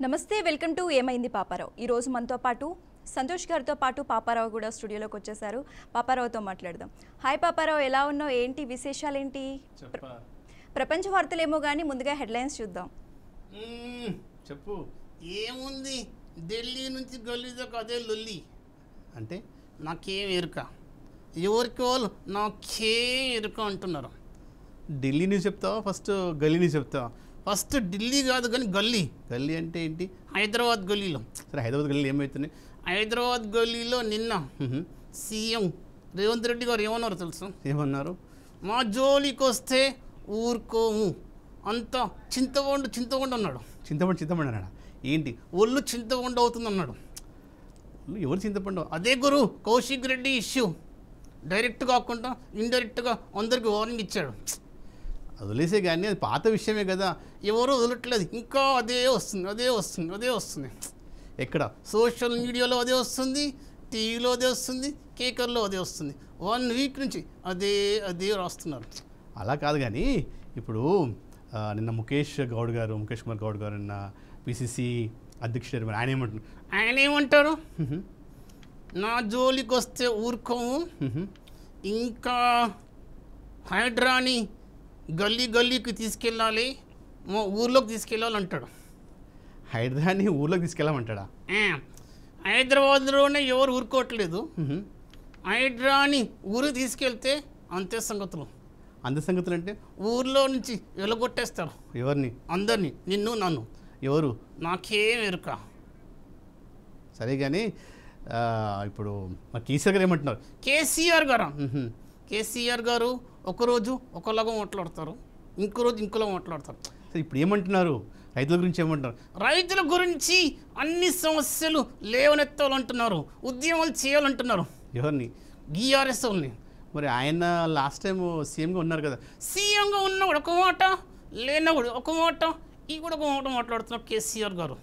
నమస్తే welcome to ఏమైంది పాపారావు. ఈ రోజు మనతో పాటు సంతోష్ గారితో పాటు పాపారావు కూడా స్టూడియోలోకి వచ్చేసారు. పాపారావుతో మాట్లాడదాం. హాయ్ పాపారావు, ఎలా ఉన్నావు? ఏంటి విశేషాలు? ఏంటి ప్రపంచ వార్తలేమో కానీ ముందుగా హెడ్లైన్స్ చూద్దాం. చెప్పు. ఏముంది, ఢిల్లీ నుంచి గల్లీ దాకా అదే లొల్లి. అంటే నాకేం ఎరుక, ఎవరికి వాళ్ళు నాకేం ఎరుక అంటున్నారు. ఢిల్లీ న్యూస్ చెప్తావా ఫస్ట్ గల్లీ న్యూస్ చెప్తావా? ఫస్ట్ ఢిల్లీ కాదు కానీ గల్లీ. గల్లీ అంటే ఏంటి? హైదరాబాద్ గల్లీలో. సరే, హైదరాబాద్ గల్లీలో ఏమవుతున్నాయి? హైదరాబాద్ గల్లీలో నిన్న సీఎం రేవంత్ రెడ్డి గారు ఏమన్నారు తెలుసు? ఏమన్నారు? మా జోలికి వస్తే ఊరుకోము, అంతా చింతపండు అన్నాడు. చింతపండు అన్నాడా? ఏంటి ఒళ్ళు చింతపండు అవుతుంది అన్నాడు. ఎవరు చింతపండు? అదే గురు కౌశిక్ రెడ్డి ఇష్యూ. డైరెక్ట్ కాకుండా ఇండైరెక్ట్గా అందరికి వార్నింగ్ ఇచ్చాడు. వదిలేసే కానీ అది పాత విషయమే కదా. ఎవరు వదలట్లేదు, ఇంకా అదే వస్తుంది. ఎక్కడ? సోషల్ మీడియాలో అదే వస్తుంది, టీవీలో అదే వస్తుంది, కేకర్లో అదే వస్తుంది. 1 వీక్ నుంచి అదే రాస్తున్నారు. అలా కాదు కానీ ఇప్పుడు నిన్న ముఖేష్ కుమార్ గౌడ్ గారు నిన్న పిసిసి అధ్యక్షుడు ఆయన ఏమంటారు? నా జోలికి వస్తే ఊరుకోము, ఇంకా హైడ్రాని గల్లీకి తీసుకెళ్ళాలి, మా ఊర్లోకి తీసుకెళ్ళాలి అంటాడు. హైదరాబాద్ని ఊర్లోకి తీసుకెళ్ళామంటాడా? హైదరాబాద్లోనే ఎవరు ఊరుకోవట్లేదు. హైడ్రాని ఊరికి తీసుకెళ్తే అంతే సంగతులు. అంత సంగతులు అంటే ఊర్లో నుంచి వెలగొట్టేస్తారు. ఎవరిని? అందరినీ, నిన్ను నన్ను. ఎవరు? నాకేం ఎరుక. సరే కానీ ఇప్పుడు మా కేసీఆర్ గారు ఏమంటున్నారు? కేసీఆర్ గారు ఒకరోజు ఒకలాగా మాట్లాడతారు, ఇంకో రోజు ఇంకోలా మాట్లాడతారు. సరే, ఇప్పుడు ఏమంటున్నారు? రైతుల గురించి ఏమంటున్నారు? రైతుల గురించి అన్ని సమస్యలు లేవనెత్తాలంటున్నారు, ఉద్యమాలు చేయాలంటున్నారు. ఎవరిని? బీఆర్ఎస్ వాళ్ళని. మరి ఆయన లాస్ట్ టైం సీఎంగా ఉన్నారు కదా. సీఎంగా ఉన్నవాడు ఒక మాట, లేనవాడు ఒక మాట, ఈ కూడా ఒక మాట మాట్లాడుతున్నారు కేసీఆర్ గారు.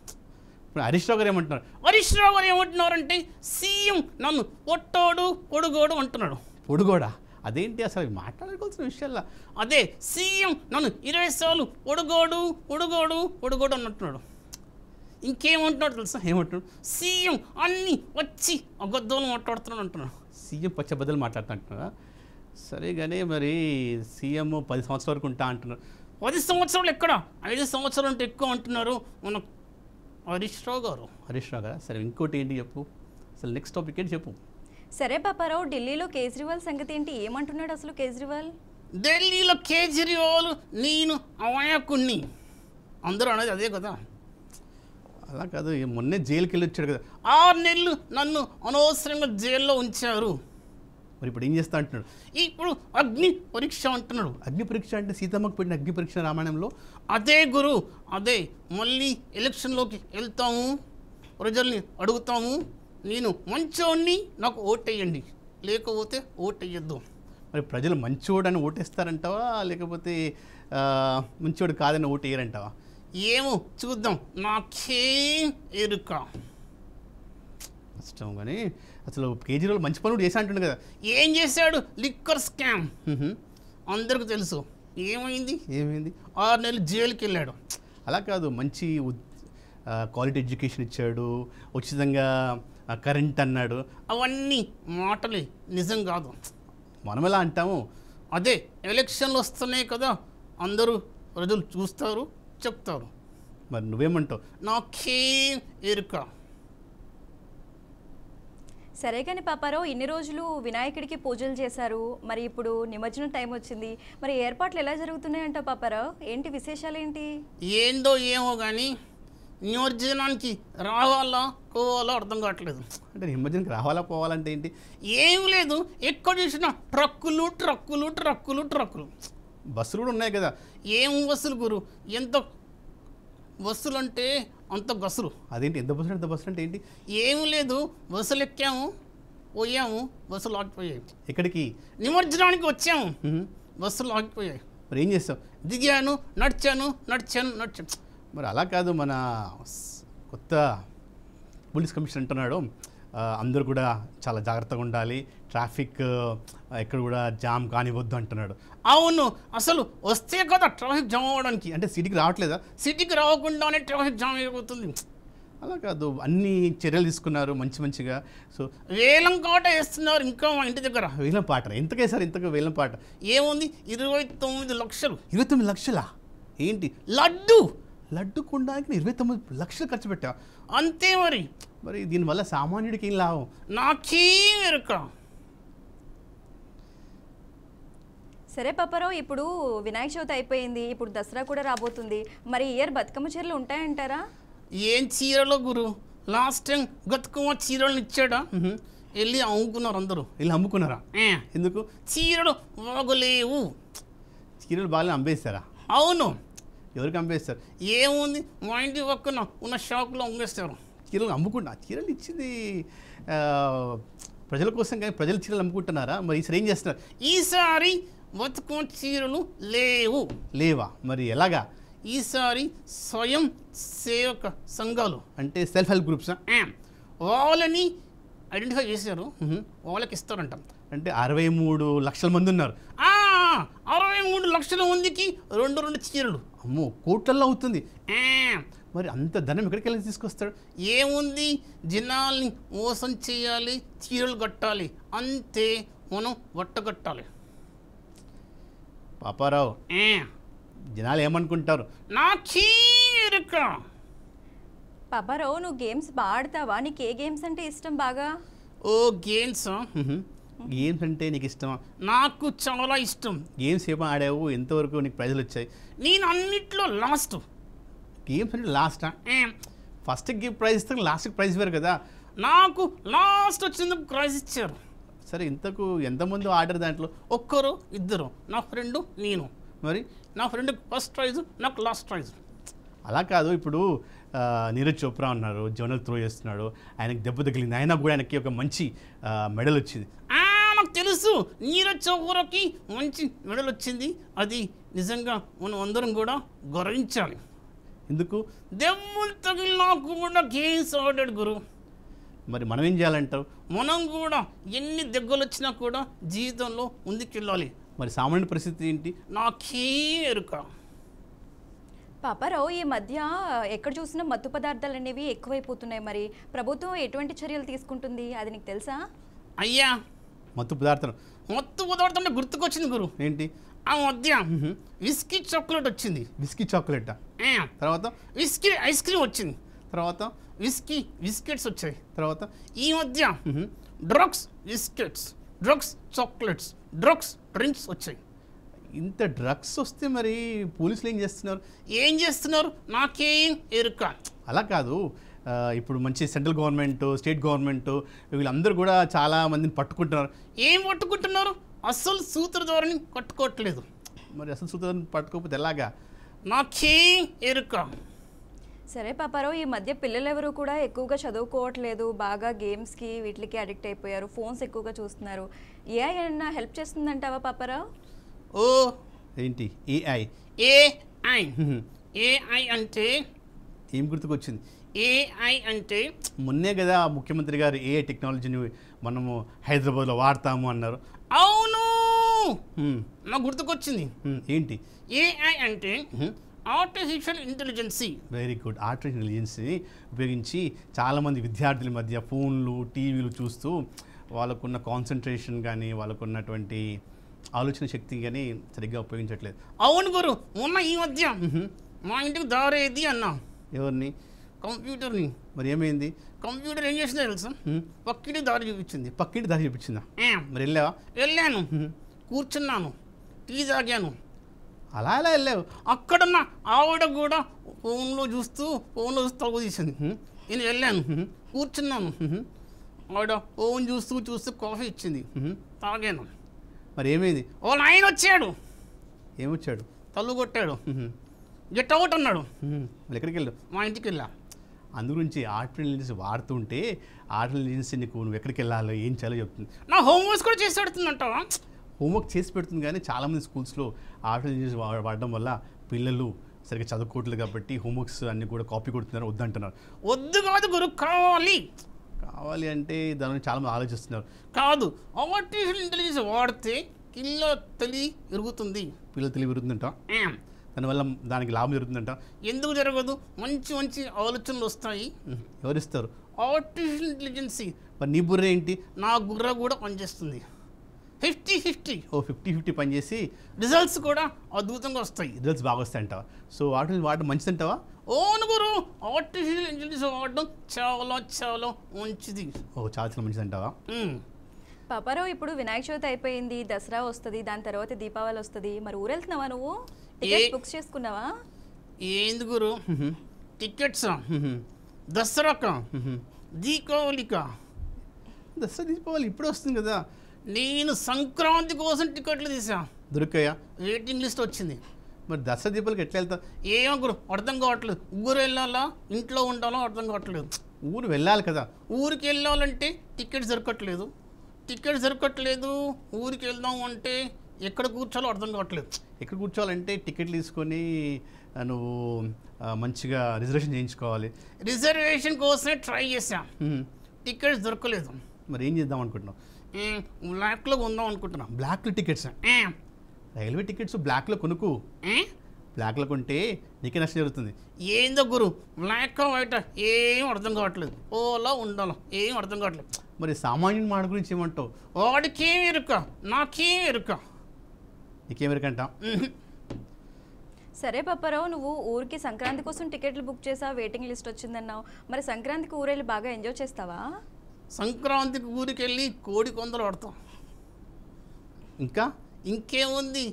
ఇప్పుడు హరీష్ రావు గారు ఏమంటున్నారు? హరీష్ రావు గారు ఏమంటున్నారంటే సీఎం నన్ను పొట్టోడు పొడుగోడు అంటున్నాడు. పొడుగోడా? అదేంటి అసలు మాట్లాడుకోవాల్సిన విషయాల్లో? అదే సీఎం నన్ను 20 సార్లు పొడుగోడు అన్నట్టున్నాడు. ఇంకేమంటున్నాడు తెలుసా? ఏమంటున్నాడు? సీఎం అన్నీ వచ్చి అబద్ధాలు మాట్లాడుతున్నాడు అంటున్నాడు. సీఎం పచ్చబద్దలు మాట్లాడుతుంటున్నారా? సరే కానీ మరి సీఎం 10 సంవత్సరాల వరకు ఉంటా అంటున్నారు. 10 సంవత్సరాలు ఎక్కడ, 5 సంవత్సరాలు అంటే ఎక్కువ అంటున్నారు మన హరీష్ రావు గారు. సరే, ఇంకోటి ఏంటి చెప్పు, అసలు నెక్స్ట్ టాపిక్ ఏంటి చెప్పు. సరే పాపారావు, ఢిల్లీలో కేజ్రీవాల్ సంగతి ఏంటి? ఏమంటున్నాడు అసలు కేజ్రీవాల్? ఢిల్లీలో కేజ్రీవాల్ నేను అమాయకుణ్ణి అందరూ అనేది అదే కదా. అలా కాదు, మొన్నే జైలుకి వెళ్ళి వచ్చాడు కదా. 6 నెలలు నన్ను అనవసరంగా జైల్లో ఉంచారు. మరి ఇప్పుడు ఏం చేస్తా అంటున్నాడు? ఇప్పుడు అగ్ని పరీక్ష అంటున్నాడు. అగ్ని పరీక్ష అంటే సీతమ్మకు పెట్టిన అగ్ని పరీక్ష రామాయణంలో. అదే గురు, అదే. మళ్ళీ ఎలక్షన్లోకి వెళ్తాము, ప్రజల్ని అడుగుతాము, నేను మంచోడిని నాకు ఓటేయండి, లేకపోతే ఓటేయద్దు. మరి ప్రజలు మంచోడని ఓటేస్తారంటావా, లేకపోతే మంచోడు కాదని ఓటేయరంటావా? ఏమో చూద్దాం, నాకేం ఎరుక. కష్టం కానీ అసలు కేజ్రీవాల్ మంచి పనులు చేశా అంటుండు కదా. ఏం చేశాడు? లిక్కర్ స్కామ్ అందరికి తెలుసు. ఏమైంది? 6 నెలలు జైలుకి వెళ్ళాడు. అలా కాదు, మంచి క్వాలిటీ ఎడ్యుకేషన్ ఇచ్చాడు, ఉచితంగా కరెంట్ అన్నాడు. అవన్నీ మాటలే, నిజం కాదు. మనం ఎలా అంటాము? అదే ఎలక్షన్లు వస్తున్నాయి కదా, అందరూ ప్రజలు చూస్తారు, చెప్తారు. మరి నువ్వేమంటావు? నాకేం ఎరుక. సరే కానీ పాపారావు, ఇన్ని రోజులు వినాయకుడికి పూజలు చేశారు, మరి ఇప్పుడు నిమజ్జనం టైం వచ్చింది, మరి ఏర్పాట్లు ఎలా జరుగుతున్నాయంట పాపారావు? ఏంటి విశేషాలు ఏంటి? ఏందో ఏమో కానీ నిమజ్జనానికి రావాలా పోవాలా అర్థం కావట్లేదు. అంటే నిమజ్జనానికి రావాలా పోవాలంటే ఏంటి? ఏం లేదు, ఎక్కడ చూసినా ట్రక్కులు. బస్సులు కూడా ఉన్నాయి కదా. ఏం బస్సులు గురు, ఎంత బస్సులు అంటే అంత బస్సులు. అదేంటి, ఎంత బస్సులు అంటే ఏంటి? ఏం లేదు, బస్సులు ఎక్కాము, పోయాము, బస్సులు ఆగిపోయాయి. ఎక్కడికి? నిమజ్జనానికి వచ్చాము, బస్సులు ఆగిపోయాయి. మరి ఏం చేస్తావు? దిగాను, నడిచాను. మరి అలా కాదు, మన కొత్త పోలీస్ కమిషనర్ అంటున్నాడు, అందరూ కూడా చాలా జాగ్రత్తగా ఉండాలి, ట్రాఫిక్ ఎక్కడ కూడా జామ్ కానివ్వద్దు అంటున్నాడు. అవును, అసలు వస్తే కదా ట్రాఫిక్ జామ్ అవ్వడానికి. అంటే సిటీకి రావట్లేదా? సిటీకి రాకుండానే ట్రాఫిక్ జామ్ అయిపోతుంది. అలా కాదు, అన్ని చర్యలు తీసుకున్నారు మంచిగా. సో వేలం కాట వేస్తున్నారు ఇంకా మా ఇంటి దగ్గర. వేలం పాట ఎంతకే సార్? ఇంతకు వేలం పాట ఏముంది, 29 లక్షలు. 29 లక్షలా? ఏంటి లడ్డు కొనడానికి 29 లక్షలు ఖర్చు పెట్టా? అంతే మరి దీనివల్ల సామాన్యుడికి ఏం లాభం? నాకేం ఎరుక. సరే పాపారావు, ఇప్పుడు వినాయక చవితి అయిపోయింది, ఇప్పుడు దసరా కూడా రాబోతుంది. మరి ఇయర్ బతుకమ్మ చీరలు ఉంటాయంటారా? ఏం చీరలో గురు, లాస్ట్ టైం బతుకమ్మ చీరలను ఇచ్చాడా, వెళ్ళి అమ్ముకున్నారు అందరూ. వెళ్ళి అమ్ముకున్నారా? ఎందుకు? చీరలు బాగలేవు. చీరలు బాగా అమ్మేస్తారా? అవును. ఎవరికి అమ్మేస్తారు? ఏముంది, మా ఇంటి పక్కన ఉన్న షాపులో అమ్మేస్తారు. చీరలు అమ్ముకుంటా? చీరలు ఇచ్చింది ప్రజల కోసం, కానీ ప్రజలు చీరలు అమ్ముకుంటున్నారా? మరి ఈసారి ఏం చేస్తున్నారు? ఈసారి బతుకమ్మ చీరలు లేవా? మరి ఎలాగా? ఈసారి స్వయం సేవక సంఘాలు అంటే సెల్ఫ్ హెల్ప్ గ్రూప్స్ వాళ్ళని ఐడెంటిఫై చేశారు, వాళ్ళకి ఇస్తారంట. అంటే 63 లక్షల మంది ఉన్నారు. 63 లక్షల మందికి 2 చీరలు. అమ్మో, కోట్లల్లో అవుతుంది. మరి అంత ధనం ఎక్కడికి వెళ్ళి తీసుకొస్తాడు? ఏముంది, జనాల్ని మోసం చేయాలి, చీరలు కట్టాలి, అంతే. మనం వట్టగట్టాలి. పాపారావు, జనాలు ఏమనుకుంటారు? నాకీరక. పాపారావు, నువ్వు గేమ్స్ బాగా ఆడతావా? నీకు ఏ గేమ్స్ అంటే ఇష్టం బాగా? ఓ గేమ్స్ అంటే నీకు ఇష్టమా? నాకు చాలా ఇష్టం. గేమ్స్ ఏమో ఆడావు? ఎంతవరకు నీకు ప్రైజులు వచ్చాయి? నేను అన్నిట్లో లాస్ట్. గేమ్స్ అంటే లాస్టా? ఫస్ట్కి ప్రైజ్ ఇస్తాను, లాస్ట్కి ప్రైజ్ వేరు కదా. నాకు లాస్ట్ వచ్చినందుకు ప్రైజ్ ఇచ్చారు. సరే, ఇంతకు ఎంతమంది ఆడారు దాంట్లో? ఒక్కరు ఇద్దరు, నా ఫ్రెండ్ నేను. మరి నా ఫ్రెండ్కి ఫస్ట్ ప్రైజ్, నాకు లాస్ట్ ప్రైజ్. అలా కాదు, ఇప్పుడు నీరజ్ చోప్రా ఉన్నారు, జోనల్ త్రో చేస్తున్నాడు, ఆయనకి దెబ్బ తగిలింది, అయినా కూడా ఆయనకి ఒక మంచి మెడల్ వచ్చింది. నాకు తెలుసు, నీరజ్ చోప్రాకి మంచి మెడల్ వచ్చింది. అది నిజంగా మనం అందరం కూడా గౌరవించాలి. ఎందుకు? దెబ్బలు తగిలినా కూడా గేమ్స్ ఆడాడు గురు. మరి మనం ఏం చేయాలంటావు? మనం కూడా ఎన్ని దెబ్బలు వచ్చినా కూడా జీవితంలో ముందుకెళ్ళాలి. మరి సామాన్య పరిస్థితి ఏంటి? నాకేం ఎరుక. పాపారావు, ఈ మధ్య ఎక్కడ చూసినా మత్తు పదార్థాలు అనేవి ఎక్కువైపోతున్నాయి. మరి ప్రభుత్వం ఎటువంటి చర్యలు తీసుకుంటుంది, అది నీకు తెలుసా? అయ్యా, మత్తు పదార్థం అంటే గుర్తుకొచ్చింది గురు. ఏంటి? ఆ మధ్య విస్కీ చాక్లెట్ వచ్చింది. విస్కీ చాక్లెట్, తర్వాత విస్కీ ఐస్ క్రీమ్ వచ్చింది, తర్వాత విస్కీ బిస్కెట్స్ వచ్చాయి, తర్వాత ఈ మధ్య drugs biscuits, drugs chocolates, drugs drinks వచ్చాయి. ఇంత డ్రగ్స్ వస్తే మరి పోలీసులు ఏం చేస్తున్నారు? నాకేం ఎరుక. అలా కాదు, ఇప్పుడు మంచి సెంట్రల్ గవర్నమెంట్, స్టేట్ గవర్నమెంట్ వీళ్ళందరూ కూడా చాలా మందిని పట్టుకుంటున్నారు. ఏం పట్టుకుంటున్నారు? అసలు సూత్రధారిని పట్టుకోవట్లేదు. మరి అసలు సూత్రధారిని పట్టుకోకపోతే ఎలాగా? నాకేం ఎరుక. సరే పాపారావు, ఈ మధ్య పిల్లలు ఎవరు కూడా ఎక్కువగా చదువుకోవట్లేదు, బాగా గేమ్స్కి వీటికి అడిక్ట్ అయిపోయారు, ఫోన్స్ ఎక్కువగా చూస్తున్నారు. ఏఐ ఏమన్నా హెల్ప్ చేస్తుందంటావా పాపారావు? ఓ ఏంటి ఏఐ? ఏఐ అంటే ఏం గుర్తుకొచ్చింది? ఏఐ అంటే మొన్నే కదా ముఖ్యమంత్రి గారు ఏఐ టెక్నాలజీని మనము హైదరాబాద్లో వాడతాము అన్నారు. అవును, నాకు గుర్తుకొచ్చింది. ఏంటి? ఏఐ అంటే artificial intelligence. Very good. Artificial ఇంటెలిజెన్స్ని ఉపయోగించి చాలామంది విద్యార్థుల మధ్య ఫోన్లు, టీవీలు చూస్తూ వాళ్ళకున్న కాన్సన్ట్రేషన్ కానీ, వాళ్ళకున్నటువంటి ఆలోచన శక్తి కానీ సరిగ్గా ఉపయోగించట్లేదు. అవును గురు, మొన్న ఈ మధ్య మా ఇంటికి దారేది అన్నా. ఎవరిని? కంప్యూటర్ని. మరి ఏమైంది? కంప్యూటర్ ఏం చేసిందో తెలుసా? పక్కింటి దారి చూపించింది. పక్కింటి దారి చూపించిందా? మరి వెళ్ళావా? వెళ్ళాను, కూర్చున్నాను, టీ తాగాను. అలా ఎలా వెళ్ళావు? అక్కడున్న ఆవిడ కూడా ఫోన్లో చూస్తూ తగ్గు తీసింది. నేను వెళ్ళాను, కూర్చున్నాను, ఆవిడ ఫోన్ చూస్తూ కాఫీ ఇచ్చింది, తాగాను. మరి ఏమైంది? వాళ్ళ ఆయన వచ్చాడు. ఏమొచ్చాడు? తల్లు కొట్టాడు, గెట్ అవుట్ అన్నాడు. మరి ఎక్కడికి వెళ్ళావు? మా ఇంటికి వెళ్ళా. అందు గురించి ఆర్టిఫిషియల్ ఇంటెలిజెన్స్ వాడుతుంటే ఆర్టిఫిషియల్ ఇంటెలిజెన్స్ నువ్వు ఎక్కడికి వెళ్ళాలో ఏం చేయాలో చెప్తుంది. నా హోంవర్క్స్ కూడా చేసి పెడుతుందంటావా? హోంవర్క్ చేసి పెడుతుంది, కానీ చాలామంది స్కూల్స్లో ఆర్టిఫిషియల్ ఇంటెలిజెన్స్ వాడడం వల్ల పిల్లలు సరిగ్గా చదువుకోవట్లేదు కాబట్టి హోంవర్క్స్ అన్నీ కూడా కాపీ కొడుతున్నారు, వద్దంటున్నారు. వద్దు కాదు గురు, కావాలి. కావాలి అంటే దాని గురించి చాలామంది ఆలోచిస్తున్నారు. కాదు, ఆర్టిఫిషియల్ ఇంటెలిజెన్స్ వాడితే కిల్ల తెలివి పెరుగుతుంది. పిల్లలు తెలివి పెరుగుతుందంట, దానివల్ల దానికి లాభం జరుగుతుందంట. ఎందుకు జరగదు? మంచి మంచి ఆలోచనలు వస్తాయి. ఎవరిస్తారు? Artificial intelligence. మరి నీ బుర్ర ఏంటి? నా బుర్ర కూడా పనిచేస్తుంది. 50-50 50-50 పనిచేసి రిజల్ట్స్ కూడా అద్భుతంగా వస్తాయి. రిజల్ట్స్ బాగా వస్తాయంటావా? సో వాడడం మంచిదంటావా? ఓను గురు, ఆర్టిఫిషియల్ ఇంటెలిజెన్స్ వాడడం చాలా చాలా మంచిది. చాలా చాలా మంచిదంటావా? పాపారావు, ఇప్పుడు వినాయక చవితి అయిపోయింది, దసరా వస్తుంది, దాని తర్వాత దీపావళి వస్తుంది. మరి ఊరు వెళ్తున్నావా నువ్వు? టికెట్స్ బుక్ చేసుకున్నావా? ఏంది గురు టికెట్సా? దసరాకా, దీపావళికా? దసరా దీపావళి ఇప్పుడే వస్తుంది కదా. నేను సంక్రాంతి కోసం టికెట్లు తీసా, దొరికాయా? వెయిటింగ్ లిస్ట్ వచ్చింది. మరి దసరా దీపావళికి ఎట్లా వెళ్తా? ఏమో గురు అర్థం కావట్లేదు. ఊరు వెళ్ళాలా ఇంట్లో ఉండాలో అర్థం కావట్లేదు. ఊరు వెళ్ళాలి కదా. ఊరికి వెళ్ళాలంటే టికెట్స్ దొరకట్లేదు. ఊరికి వెళ్దాం అంటే ఎక్కడ కూర్చోాలో అర్థం కావట్లేదు. ఎక్కడ కూర్చోవాలంటే టికెట్లు తీసుకొని నువ్వు మంచిగా రిజర్వేషన్ చేయించుకోవాలి. రిజర్వేషన్ కోసమే ట్రై చేశా, టికెట్స్ దొరకలేదు. మరి ఏం చేద్దాం అనుకుంటున్నావు? బ్లాక్లో కొందాం అనుకుంటున్నా. బ్లాక్లో టికెట్స్? రైల్వే టికెట్స్ బ్లాక్లో కొనుక్కు. బ్లాక్లో కొంటే నీకే నష్టం జరుగుతుంది. ఏందో గురు బ్లాక్ వైట్ ఏం అర్థం కావట్లేదు. ఓలా ఉండాలో ఏం అర్థం కావట్లేదు. మరి సామాన్యుని మాట గురించి ఏమంటావు? వాడికేం ఎరుక, నాకేం ఎరుక. నీకేం ఎరుకంట? సరే పాపారావు, నువ్వు ఊరికి సంక్రాంతి కోసం టికెట్లు బుక్ చేసావు, వెయిటింగ్ లిస్ట్ వచ్చిందన్నావు. మరి సంక్రాంతికి ఊరెళ్ళి బాగా ఎంజాయ్ చేస్తావా? సంక్రాంతికి ఊరికి వెళ్ళి కోడి కొందరు పడతాం. ఇంకేముంది,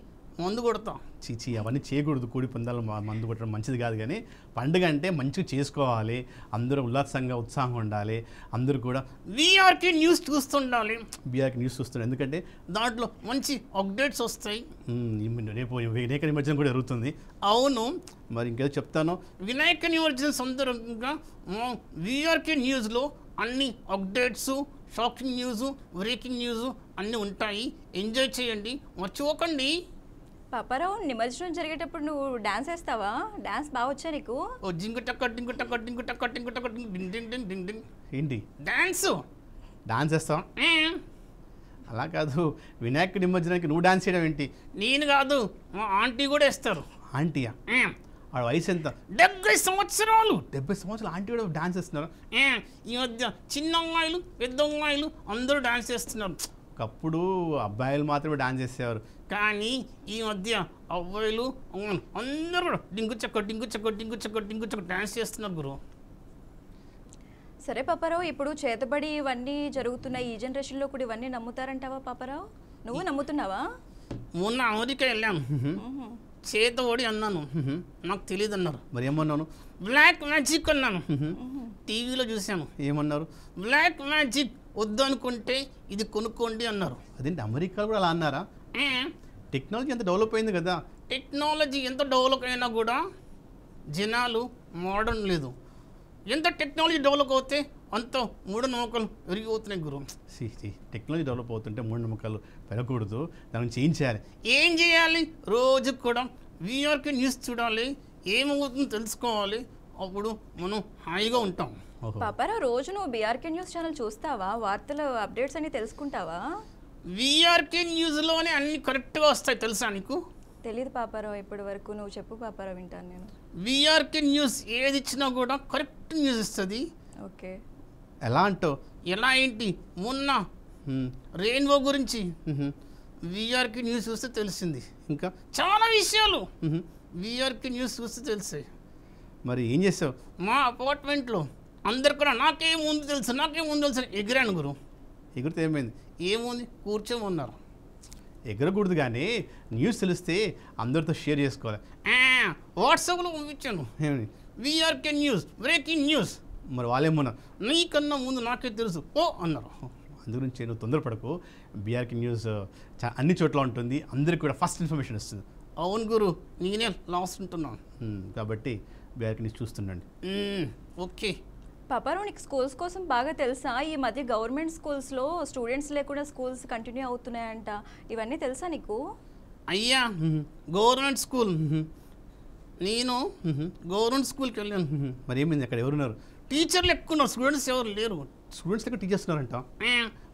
మందు కొడతాం. చీచి అవన్నీ చేయకూడదు. కోడి పందాలు మందు కొట్టడం మంచిది కాదు. కానీ పండుగ అంటే మంచిగా చేసుకోవాలి, అందరూ ఉల్లాసంగా ఉత్సాహంగా ఉండాలి. అందరూ కూడా వీఆర్కి న్యూస్ చూస్తుండాలి. బీఆర్కి న్యూస్ చూస్తున్నారు, ఎందుకంటే దాంట్లో మంచి అప్డేట్స్ వస్తాయి. రేపు వినాయక నిమజ్జనం కూడా జరుగుతుంది. అవును, మరి ఇంకేదో చెప్తాను. వినాయక నిమజ్జనం సందర్భంగా వీఆర్కి న్యూస్లో అన్ని updates, shocking news, breaking news అన్నీ ఉంటాయి. ఎంజాయ్ చేయండి, మర్చిపోకండి. పాపారావు, నిమజ్జనం జరిగేటప్పుడు నువ్వు డాన్స్ వేస్తావా? డాన్స్ బాగా వచ్చా నీకు? ఓ జింగు టక్క డింగు టక్క డింగు టక్క డింగు టక్క డింగ్ డింగ్ డింగ్ డింగ్ డింగ్ డింగ్. ఏంటి డాన్స్ వేస్తావా? అలా కాదు, వినాయక నిమజ్జనానికి నువ్వు డాన్స్ చేయడం ఏంటి? నేను కాదు, మా ఆంటీ కూడా వేస్తారు. ఆంటీయా? ఆడ వయసు ఎంత? 70 సంవత్సరాలు. 70 సంవత్సరాలు ఆంటీ కూడా డాన్స్ చేస్తున్నారు? ఈ మధ్య చిన్న అమ్మాయిలు పెద్ద అమ్మాయిలు అందరూ డాన్స్ చేస్తున్నారు. ఒకప్పుడు అబ్బాయిలు మాత్రమే డాన్స్ చేసేవారు, కానీ ఈ మధ్య అబ్బాయిలు అందరూ కూడా డింగు చక్క డింగు చక్క డింగు చక్క డింగు చక్క డాన్స్ చేస్తున్నారు గురు. సరే పాపారావు, ఇప్పుడు చేతబడి ఇవన్నీ జరుగుతున్నాయి, ఈ జనరేషన్లో కూడా ఇవన్నీ నమ్ముతారంటావా పాపారావు? నువ్వు నమ్ముతున్నావా? మొన్న అమెరికా వెళ్ళాను, చేతబడి అన్నాను, నాకు తెలియదు అన్నారు. మరి ఏమన్నాను? బ్లాక్ మ్యాజిక్ అన్నాను. టీవీలో చూశాను. ఏమన్నారు? బ్లాక్ మ్యాజిక్ వద్దు అనుకుంటే ఇది కొనుక్కోండి అన్నారు. అదేంటి, అమెరికాలో కూడా అలా అన్నారా? టెక్నాలజీ ఎంత డెవలప్ అయింది కదా. టెక్నాలజీ ఎంత డెవలప్ అయినా కూడా జనాలు మోడర్న్ లేదు. ఎంత టెక్నాలజీ డెవలప్ అవుతే అంత మూఢనమ్మకాలు పెరిగిపోతున్నాయి గురు. టెక్నాలజీ డెవలప్ అవుతుంటే మూఢనమ్మకాలు పెరగకూడదు, దాన్ని చేంజ్ చేయాలి. ఏం చేయాలి? రోజు కూడా వీఆర్కి న్యూస్ చూడాలి, ఏమవుతుందో తెలుసుకోవాలి. అప్పుడు మనం హాయిగా ఉంటాం. పాపారావు, రోజు నువ్వు బీఆర్కే న్యూస్ ఛానల్ చూస్తావా? వార్తలు అప్డేట్స్ అన్ని తెలుసుకుంటావా? వీఆర్కే న్యూస్లోనే అన్ని కరెక్ట్గా వస్తాయి, తెలుసా నీకు? తెలియదు పాపారావు, ఇప్పటి వరకు. నువ్వు చెప్పు పాపారావు, వింటాను నేను. వీఆర్కే న్యూస్ ఏది ఇచ్చినా కూడా కరెక్ట్ న్యూస్ ఇస్తుంది. ఓకే, ఎలా అంటావు? ఎలా ఏంటి? మొన్న రెయిన్బో గురించి వీఆర్కే న్యూస్ చూస్తే తెలిసింది. ఇంకా చాలా విషయాలు వీఆర్కే న్యూస్ చూస్తే తెలిసాయి. మరి ఏం చేసావు? మా అపార్ట్మెంట్లో అందరు కూడా నాకేముంది తెలుసు ఎగిరాను గురు. ఎగిరితే ఏమైంది? ఏముంది, కూర్చోమన్నారు. ఎగరకూడదు, కానీ న్యూస్ తెలిస్తే అందరితో షేర్ చేసుకోవాలి. వాట్సాప్లో పంపించాను, వీఆర్కే న్యూస్, బ్రేకింగ్ న్యూస్. మరి వాళ్ళేమన్నారు? నీకన్నా ముందు నాకే తెలుసు అన్నారు. అందు గురించి నువ్వు తొందరపడకు. బీఆర్కే న్యూస్ అన్ని చోట్ల ఉంటుంది, అందరికి కూడా ఫస్ట్ ఇన్ఫర్మేషన్ వస్తుంది. అవును గురు, నేనే లాస్ట్ ఉంటున్నాను కాబట్టి బీఆర్కే న్యూస్ చూస్తుండండి. ఓకే పాపారావు, నీకు స్కూల్స్ కోసం బాగా తెలుసా? ఈ మధ్య గవర్నమెంట్ స్కూల్స్లో స్టూడెంట్స్ లేకుండా స్కూల్స్ కంటిన్యూ అవుతున్నాయంట, ఇవన్నీ తెలుసా నీకు? అయ్యా, గవర్నమెంట్ స్కూల్, నేను గవర్నమెంట్ స్కూల్కి వెళ్ళాను. మరి ఏమైంది? అక్కడ ఎవరున్నారు? టీచర్లు ఎక్కువ ఉన్నారు, స్టూడెంట్స్ ఎవరు లేరు. స్టూడెంట్స్ దగ్గర టీచర్స్ ఉన్నారంట.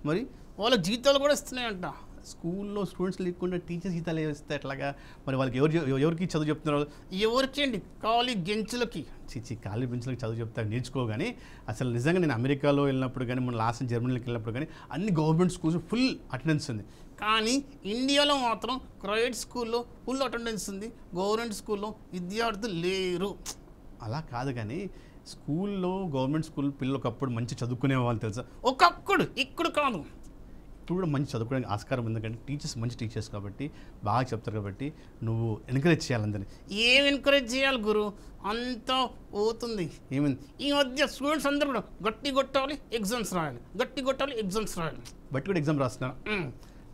మరి వాళ్ళ జీతాలు కూడా ఇస్తున్నాయంట. స్కూల్లో స్టూడెంట్స్ లేకుండా టీచర్స్ జీతాలు ఇస్తే ఎట్లాగా? మరి వాళ్ళకి ఎవరికి చదువు చెప్తున్నారు? ఎవరికేంటి? ఖాళీ గెంచులకి. ఖాళీ బెంచ్లకు చదువు చెప్తారు, నేర్చుకోగానే. అసలు నిజంగా నేను అమెరికాలో వెళ్ళినప్పుడు కానీ, మన లాస్ట్ జర్మనీకి వెళ్ళినప్పుడు కానీ అన్ని గవర్నమెంట్ స్కూల్స్ ఫుల్ అటెండెన్స్ ఉంది. కానీ ఇండియాలో మాత్రం ప్రైవేట్ స్కూల్లో ఫుల్ అటెండెన్స్ ఉంది, గవర్నమెంట్ స్కూల్లో విద్యార్థులు లేరు. అలా కాదు కానీ స్కూల్లో గవర్నమెంట్ స్కూల్ పిల్లలు ఒకప్పుడు మంచి చదువుకునే వాళ్ళు తెలుసా? ఒకప్పుడు, ఇప్పుడు కాదు. ఇప్పుడు కూడా మంచి చదువుకోవడానికి ఆస్కారం ఉంది, ఎందుకంటే టీచర్స్ మంచి టీచర్స్ కాబట్టి బాగా చెప్తారు కాబట్టి నువ్వు ఎంకరేజ్ చేయాలి అందరినీ. ఏం ఎంకరేజ్ చేయాలి గురు? అంతా పోతుంది. ఏమైంది? ఈ మధ్య స్టూడెంట్స్ అందరూ కూడా గట్టి కొట్టాలి, ఎగ్జామ్స్ రాయాలి, గట్టి కొట్టాలి, ఎగ్జామ్స్ రాయాలి. బట్టి కూడా ఎగ్జామ్ రాస్తున్నారు.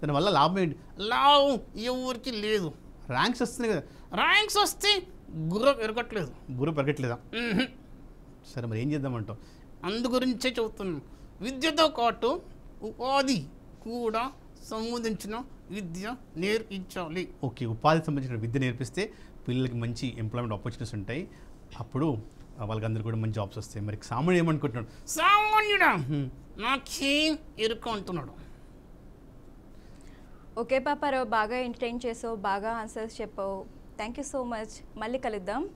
దానివల్ల లాభం ఏంటి? లాభం ఎవరికి లేదు. ర్యాంక్స్ వస్తున్నాయి కదా. ర్యాంక్స్ వస్తే గుర్ర పెరగట్లేదు. బుర్ర పెరగట్లేదా? సరే మరి ఏం చేద్దామంటావు? అందు గురించే చెబుతున్నాను. విద్యతో పాటు ఉపాధి కూడా సంబంధించిన విద్య నేర్పించాలి. ఓకే, ఉపాధికి సంబంధించిన విద్య నేర్పిస్తే పిల్లలకి మంచి ఎంప్లాయ్మెంట్ ఆపర్చునిటీస్ ఉంటాయి. అప్పుడు వాళ్ళకందరూ కూడా మంచి జాబ్స్ వస్తాయి. మరి సామాన్యుడు ఏమనుకుంటున్నాడు? సామాన్యుడా నాకేం ఎరుక అంటున్నాడు. ఓకే పాపారావు, బాగా ఎంటర్టైన్ చేసావు, బాగా ఆన్సర్స్ చెప్పావు. Thank you so much. మళ్ళీ కలుద్దాం.